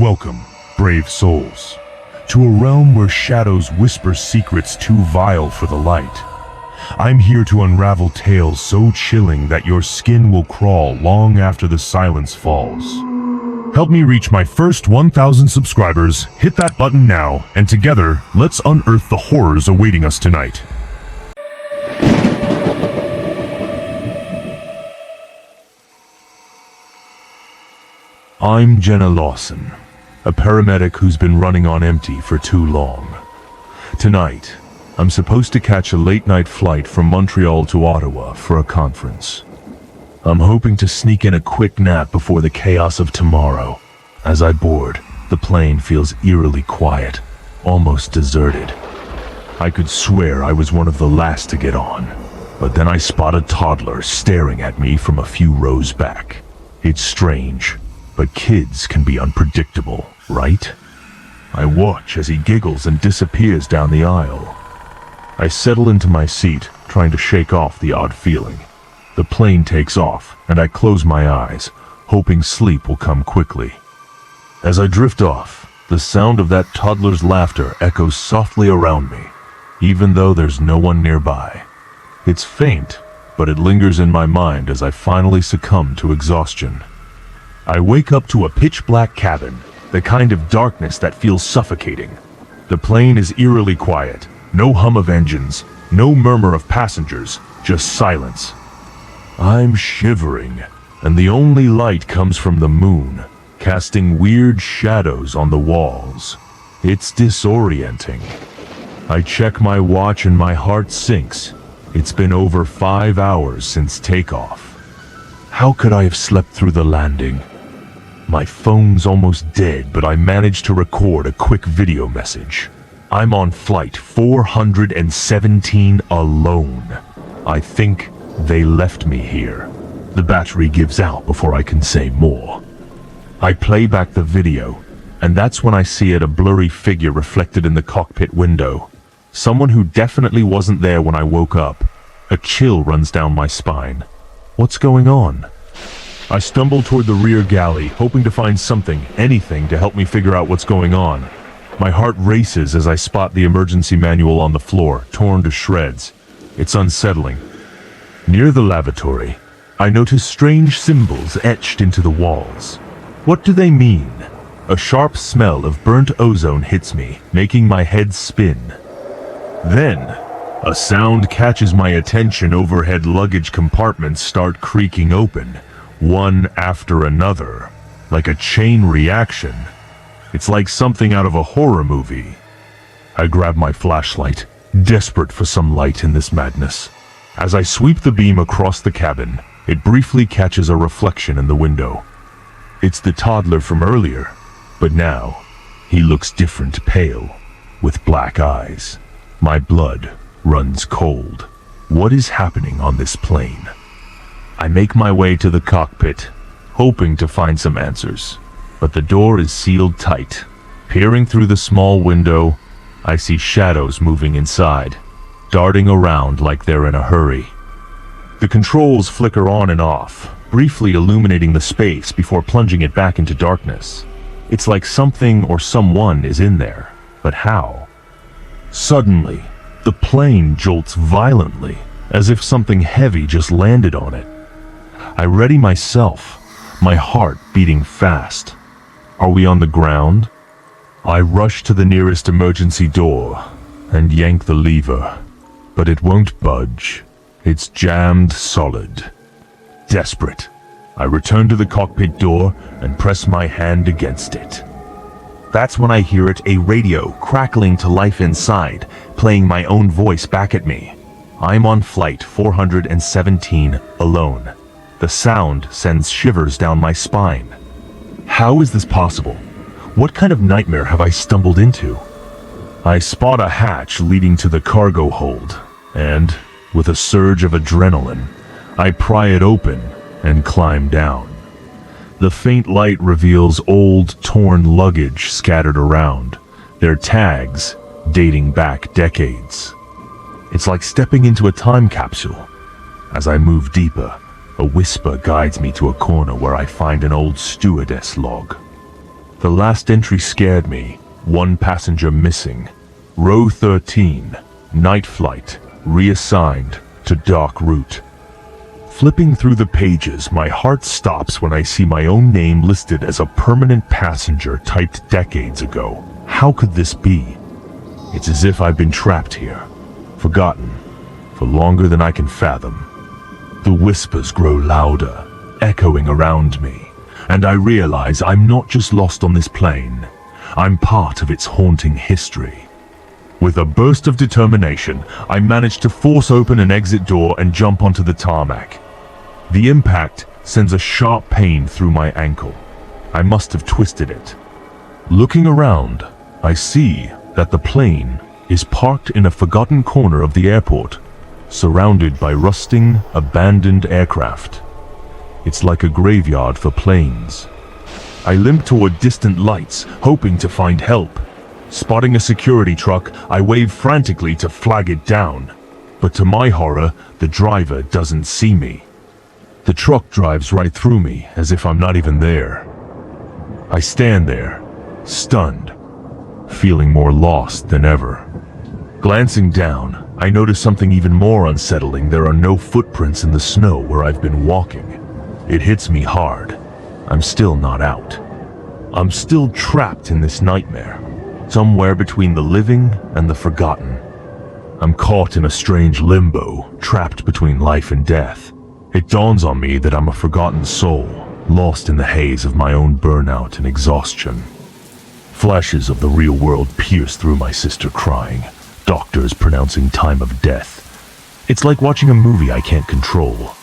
Welcome, brave souls, to a realm where shadows whisper secrets too vile for the light. I'm here to unravel tales so chilling that your skin will crawl long after the silence falls. Help me reach my first 1,000 subscribers, hit that button now, and together, let's unearth the horrors awaiting us tonight. I'm Jenna Lawson, a paramedic who's been running on empty for too long. Tonight, I'm supposed to catch a late-night flight from Montreal to Ottawa for a conference. I'm hoping to sneak in a quick nap before the chaos of tomorrow. As I board, the plane feels eerily quiet, almost deserted. I could swear I was one of the last to get on, but then I spot a toddler staring at me from a few rows back. It's strange, but kids can be unpredictable, right? I watch as he giggles and disappears down the aisle. I settle into my seat, trying to shake off the odd feeling. The plane takes off, and I close my eyes, hoping sleep will come quickly. As I drift off, the sound of that toddler's laughter echoes softly around me, even though there's no one nearby. It's faint, but it lingers in my mind as I finally succumb to exhaustion. I wake up to a pitch-black cabin, the kind of darkness that feels suffocating. The plane is eerily quiet, no hum of engines, no murmur of passengers, just silence. I'm shivering, and the only light comes from the moon, casting weird shadows on the walls. It's disorienting. I check my watch and my heart sinks. It's been over 5 hours since takeoff. How could I have slept through the landing? My phone's almost dead, but I managed to record a quick video message. I'm on flight 417 alone. I think they left me here. The battery gives out before I can say more. I play back the video, and that's when I see it, a blurry figure reflected in the cockpit window. Someone who definitely wasn't there when I woke up. A chill runs down my spine. What's going on? I stumble toward the rear galley, hoping to find something, anything, to help me figure out what's going on. My heart races as I spot the emergency manual on the floor, torn to shreds. It's unsettling. Near the lavatory, I notice strange symbols etched into the walls. What do they mean? A sharp smell of burnt ozone hits me, making my head spin. Then, a sound catches my attention. Overhead luggage compartments start creaking open, one after another, like a chain reaction. It's like something out of a horror movie. I grab my flashlight, desperate for some light in this madness. As I sweep the beam across the cabin, it briefly catches a reflection in the window. It's the toddler from earlier, but now, he looks different, pale, with black eyes. My blood runs cold. What is happening on this plane? I make my way to the cockpit, hoping to find some answers, but the door is sealed tight. Peering through the small window, I see shadows moving inside, darting around like they're in a hurry. The controls flicker on and off, briefly illuminating the space before plunging it back into darkness. It's like something or someone is in there, but how? Suddenly, the plane jolts violently, as if something heavy just landed on it. I ready myself, my heart beating fast. Are we on the ground? I rush to the nearest emergency door and yank the lever, but it won't budge. It's jammed solid. Desperate, I return to the cockpit door and press my hand against it. That's when I hear it, a radio crackling to life inside, playing my own voice back at me. I'm on flight 417 alone. The sound sends shivers down my spine. How is this possible? What kind of nightmare have I stumbled into? I spot a hatch leading to the cargo hold, and, with a surge of adrenaline, I pry it open and climb down. The faint light reveals old, torn luggage scattered around, their tags dating back decades. It's like stepping into a time capsule. As I move deeper, a whisper guides me to a corner where I find an old stewardess log. The last entry scared me. One passenger missing. Row 13. Night flight. Reassigned to dark route. Flipping through the pages, my heart stops when I see my own name listed as a permanent passenger typed decades ago. How could this be? It's as if I've been trapped here, forgotten, for longer than I can fathom. The whispers grow louder, echoing around me, and I realize I'm not just lost on this plane. I'm part of its haunting history. With a burst of determination, I manage to force open an exit door and jump onto the tarmac. The impact sends a sharp pain through my ankle. I must have twisted it. Looking around, I see that the plane is parked in a forgotten corner of the airport, surrounded by rusting, abandoned aircraft. It's like a graveyard for planes. I limp toward distant lights, hoping to find help. Spotting a security truck, I wave frantically to flag it down. But to my horror, the driver doesn't see me. The truck drives right through me, as if I'm not even there. I stand there, stunned, feeling more lost than ever. Glancing down, I notice something even more unsettling. There are no footprints in the snow where I've been walking. It hits me hard. I'm still not out. I'm still trapped in this nightmare, somewhere between the living and the forgotten. I'm caught in a strange limbo, trapped between life and death. It dawns on me that I'm a forgotten soul, lost in the haze of my own burnout and exhaustion. Flashes of the real world pierce through my sister crying, doctors pronouncing time of death. It's like watching a movie I can't control.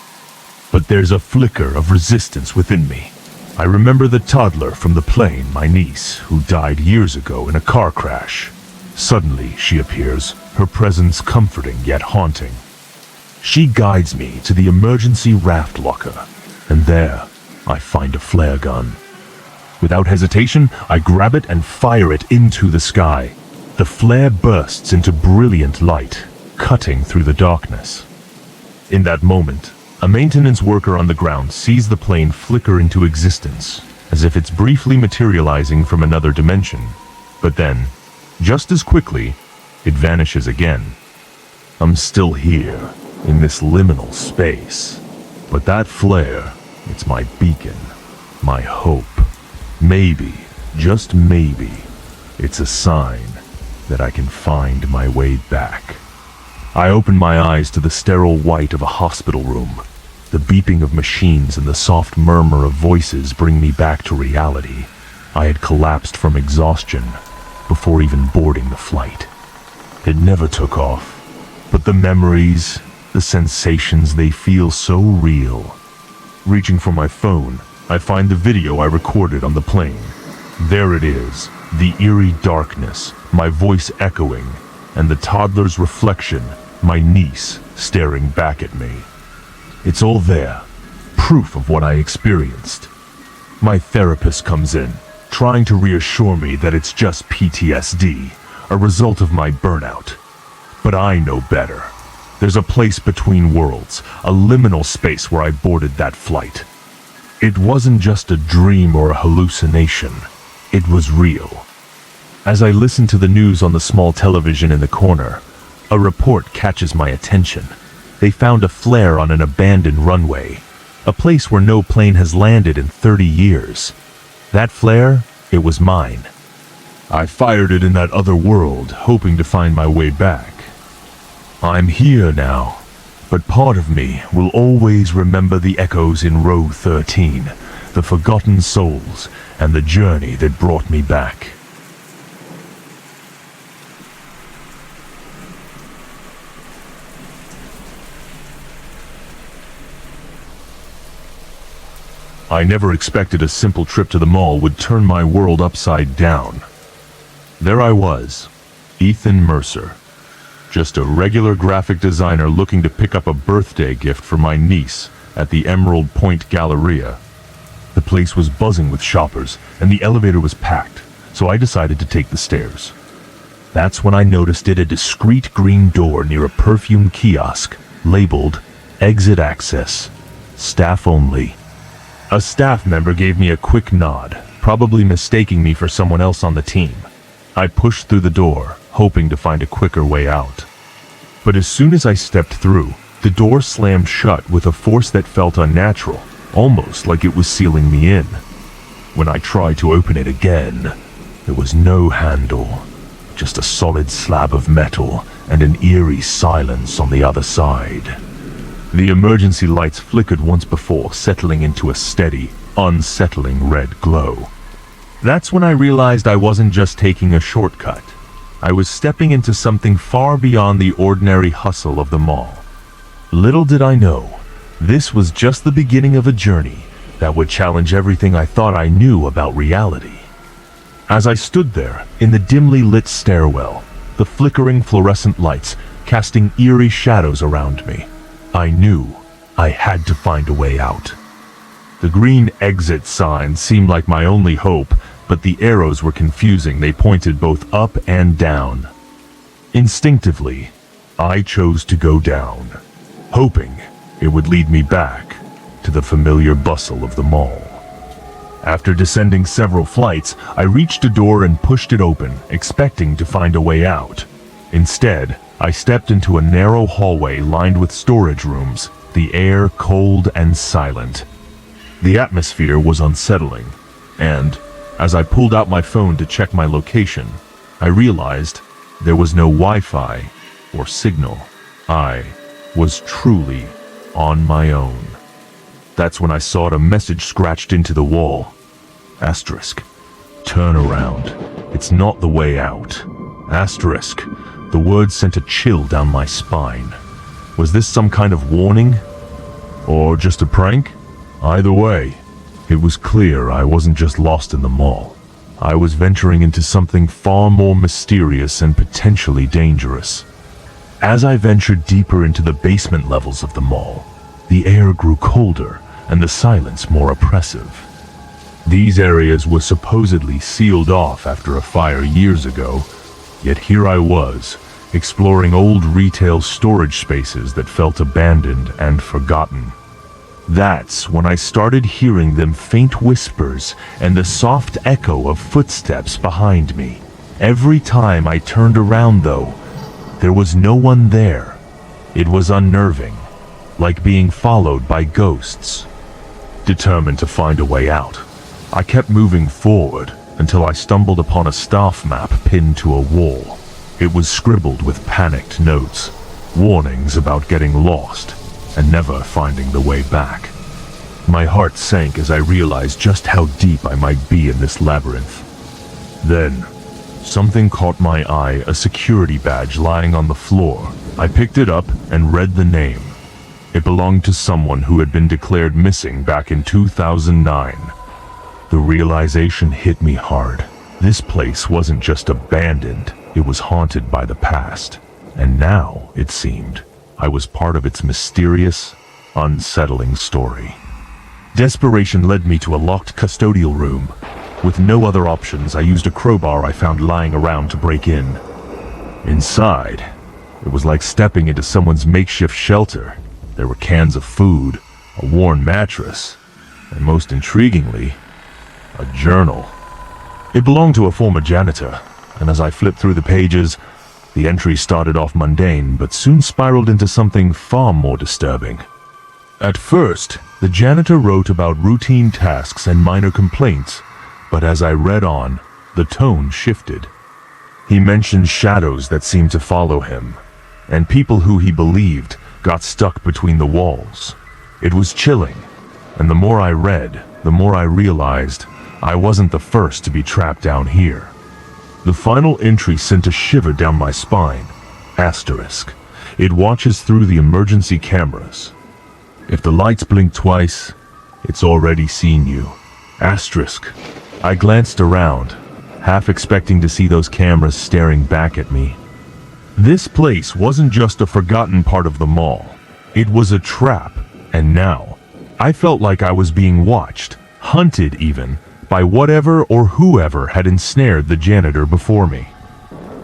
But there's a flicker of resistance within me. I remember the toddler from the plane, my niece, who died years ago in a car crash. Suddenly, she appears, her presence comforting yet haunting. She guides me to the emergency raft locker, and there, I find a flare gun. Without hesitation, I grab it and fire it into the sky. The flare bursts into brilliant light, cutting through the darkness. In that moment, a maintenance worker on the ground sees the plane flicker into existence, as if it's briefly materializing from another dimension. But then, just as quickly, it vanishes again. I'm still here, in this liminal space. But that flare, it's my beacon, my hope. Maybe, just maybe, it's a sign that I can find my way back. I open my eyes to the sterile white of a hospital room. The beeping of machines and the soft murmur of voices bring me back to reality. I had collapsed from exhaustion before even boarding the flight. It never took off, but the memories, the sensations, they feel so real. Reaching for my phone, I find the video I recorded on the plane. There it is, the eerie darkness, my voice echoing, and the toddler's reflection, my niece, staring back at me. It's all there, proof of what I experienced. My therapist comes in, trying to reassure me that it's just PTSD, a result of my burnout. But I know better. There's a place between worlds, a liminal space where I boarded that flight. It wasn't just a dream or a hallucination. It was real. As I listen to the news on the small television in the corner, a report catches my attention. They found a flare on an abandoned runway, a place where no plane has landed in 30 years. That flare, it was mine. I fired it in that other world, hoping to find my way back. I'm here now, but part of me will always remember the echoes in row 13, the forgotten souls, and the journey that brought me back. I never expected a simple trip to the mall would turn my world upside down. There I was, Ethan Mercer, just a regular graphic designer looking to pick up a birthday gift for my niece at the Emerald Point Galleria. The place was buzzing with shoppers, and the elevator was packed, so I decided to take the stairs. That's when I noticed a discreet green door near a perfume kiosk, labeled Exit Access, Staff Only. A staff member gave me a quick nod, probably mistaking me for someone else on the team. I pushed through the door, hoping to find a quicker way out. But as soon as I stepped through, the door slammed shut with a force that felt unnatural, almost like it was sealing me in. When I tried to open it again, there was no handle, just a solid slab of metal and an eerie silence on the other side. The emergency lights flickered once before, settling into a steady, unsettling red glow. That's when I realized I wasn't just taking a shortcut. I was stepping into something far beyond the ordinary hustle of the mall. Little did I know, this was just the beginning of a journey that would challenge everything I thought I knew about reality. As I stood there, in the dimly lit stairwell, the flickering fluorescent lights casting eerie shadows around me, I knew I had to find a way out. The green exit sign seemed like my only hope, but the arrows were confusing. They pointed both up and down. Instinctively, I chose to go down, hoping it would lead me back to the familiar bustle of the mall. After descending several flights, I reached a door and pushed it open, expecting to find a way out. Instead, I stepped into a narrow hallway lined with storage rooms, the air cold and silent. The atmosphere was unsettling, and as I pulled out my phone to check my location, I realized there was no Wi-Fi or signal. I was truly on my own. That's when I saw a message scratched into the wall. Asterisk. Turn around. It's not the way out. Asterisk. The words sent a chill down my spine. Was this some kind of warning? Or just a prank? Either way, it was clear I wasn't just lost in the mall. I was venturing into something far more mysterious and potentially dangerous. As I ventured deeper into the basement levels of the mall, the air grew colder and the silence more oppressive. These areas were supposedly sealed off after a fire years ago, yet here I was, exploring old retail storage spaces that felt abandoned and forgotten. That's when I started hearing them faint whispers and the soft echo of footsteps behind me. Every time I turned around, though, there was no one there. It was unnerving, like being followed by ghosts. Determined to find a way out, I kept moving forward until I stumbled upon a staff map pinned to a wall. It was scribbled with panicked notes, warnings about getting lost and never finding the way back. My heart sank as I realized just how deep I might be in this labyrinth. Then, something caught my eye, a security badge lying on the floor. I picked it up and read the name. It belonged to someone who had been declared missing back in 2009. The realization hit me hard. This place wasn't just abandoned, it was haunted by the past. And now, it seemed, I was part of its mysterious, unsettling story. Desperation led me to a locked custodial room. With no other options, I used a crowbar I found lying around to break in. Inside, it was like stepping into someone's makeshift shelter. There were cans of food, a worn mattress, and most intriguingly, a journal. It belonged to a former janitor, and as I flipped through the pages, the entry started off mundane, but soon spiraled into something far more disturbing. At first, the janitor wrote about routine tasks and minor complaints, but as I read on, the tone shifted. He mentioned shadows that seemed to follow him, and people who he believed got stuck between the walls. It was chilling, and the more I read, the more I realized I wasn't the first to be trapped down here. The final entry sent a shiver down my spine. Asterisk. It watches through the emergency cameras. If the lights blink twice, it's already seen you. Asterisk. I glanced around, half expecting to see those cameras staring back at me. This place wasn't just a forgotten part of the mall. It was a trap, and now, I felt like I was being watched, hunted even, by whatever or whoever had ensnared the janitor before me.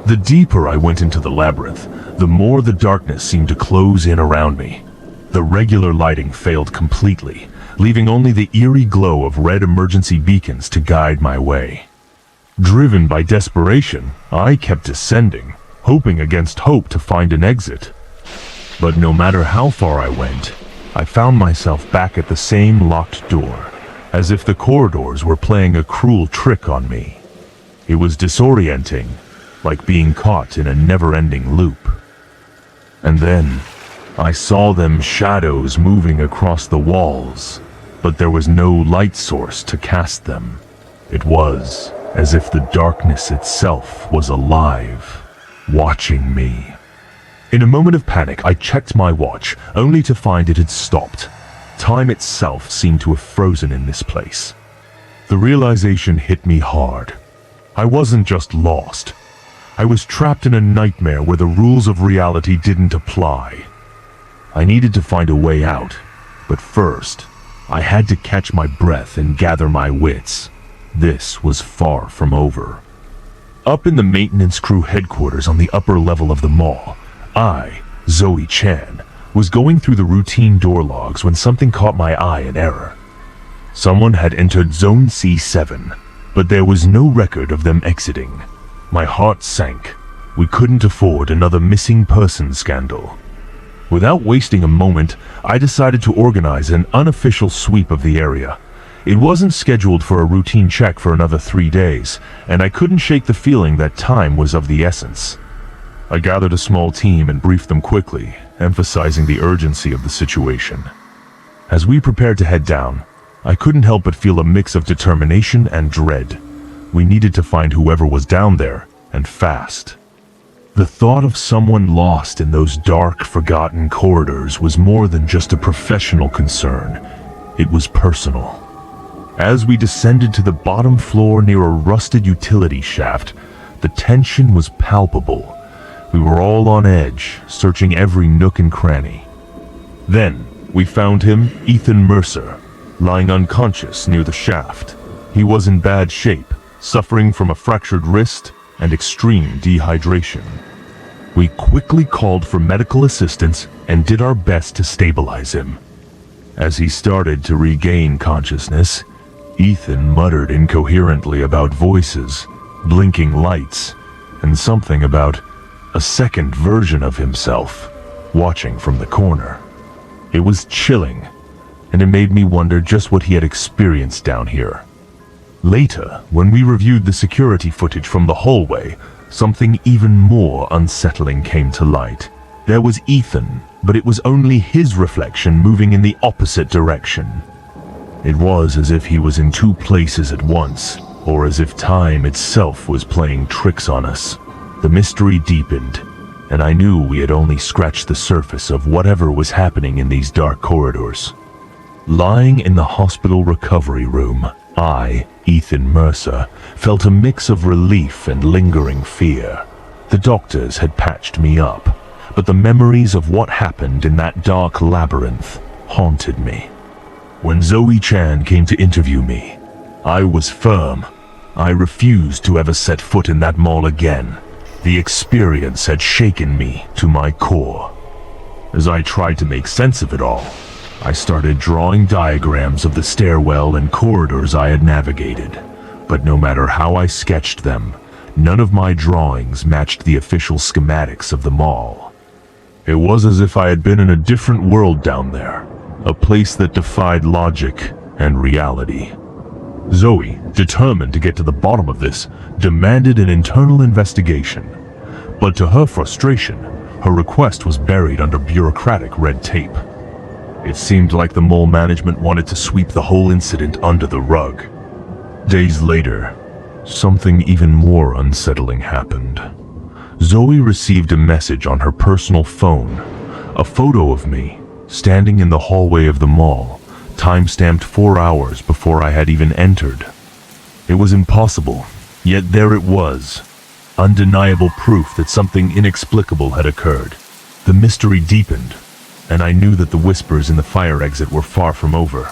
The deeper I went into the labyrinth, the more the darkness seemed to close in around me. The regular lighting failed completely, leaving only the eerie glow of red emergency beacons to guide my way. Driven by desperation, I kept descending, hoping against hope to find an exit. But no matter how far I went, I found myself back at the same locked door, as if the corridors were playing a cruel trick on me. It was disorienting, like being caught in a never-ending loop. And then, I saw them shadows moving across the walls, but there was no light source to cast them. It was as if the darkness itself was alive, watching me. In a moment of panic, I checked my watch, only to find it had stopped. Time itself seemed to have frozen in this place. The realization hit me hard. I wasn't just lost. I was trapped in a nightmare where the rules of reality didn't apply. I needed to find a way out, but first, I had to catch my breath and gather my wits. This was far from over. Up in the maintenance crew headquarters on the upper level of the mall, I, Zoe Chan, was going through the routine door logs when something caught my eye in error. Someone had entered Zone C7, but there was no record of them exiting. My heart sank. We couldn't afford another missing person scandal. Without wasting a moment, I decided to organize an unofficial sweep of the area. It wasn't scheduled for a routine check for another 3 days, and I couldn't shake the feeling that time was of the essence. I gathered a small team and briefed them quickly, emphasizing the urgency of the situation. As we prepared to head down, I couldn't help but feel a mix of determination and dread. We needed to find whoever was down there, and fast. The thought of someone lost in those dark, forgotten corridors was more than just a professional concern. It was personal. As we descended to the bottom floor near a rusted utility shaft, the tension was palpable. We were all on edge, searching every nook and cranny. Then, we found him, Ethan Mercer, lying unconscious near the shaft. He was in bad shape, suffering from a fractured wrist and extreme dehydration. We quickly called for medical assistance and did our best to stabilize him. As he started to regain consciousness, Ethan muttered incoherently about voices, blinking lights, and something about a second version of himself, watching from the corner. It was chilling, and it made me wonder just what he had experienced down here. Later, when we reviewed the security footage from the hallway, something even more unsettling came to light. There was Ethan, but it was only his reflection moving in the opposite direction. It was as if he was in two places at once, or as if time itself was playing tricks on us. The mystery deepened, and I knew we had only scratched the surface of whatever was happening in these dark corridors. Lying in the hospital recovery room, I, Ethan Mercer, felt a mix of relief and lingering fear. The doctors had patched me up, but the memories of what happened in that dark labyrinth haunted me. When Zoe Chan came to interview me, I was firm. I refused to ever set foot in that mall again. The experience had shaken me to my core. As I tried to make sense of it all, I started drawing diagrams of the stairwell and corridors I had navigated. But no matter how I sketched them, none of my drawings matched the official schematics of the mall. It was as if I had been in a different world down there, a place that defied logic and reality. Zoe, determined to get to the bottom of this, demanded an internal investigation. But to her frustration, her request was buried under bureaucratic red tape. It seemed like the mall management wanted to sweep the whole incident under the rug. Days later, something even more unsettling happened. Zoe received a message on her personal phone, a photo of me, standing in the hallway of the mall, time-stamped 4 hours before I had even entered. It was impossible, yet there it was. Undeniable proof that something inexplicable had occurred. The mystery deepened, and I knew that the whispers in the fire exit were far from over.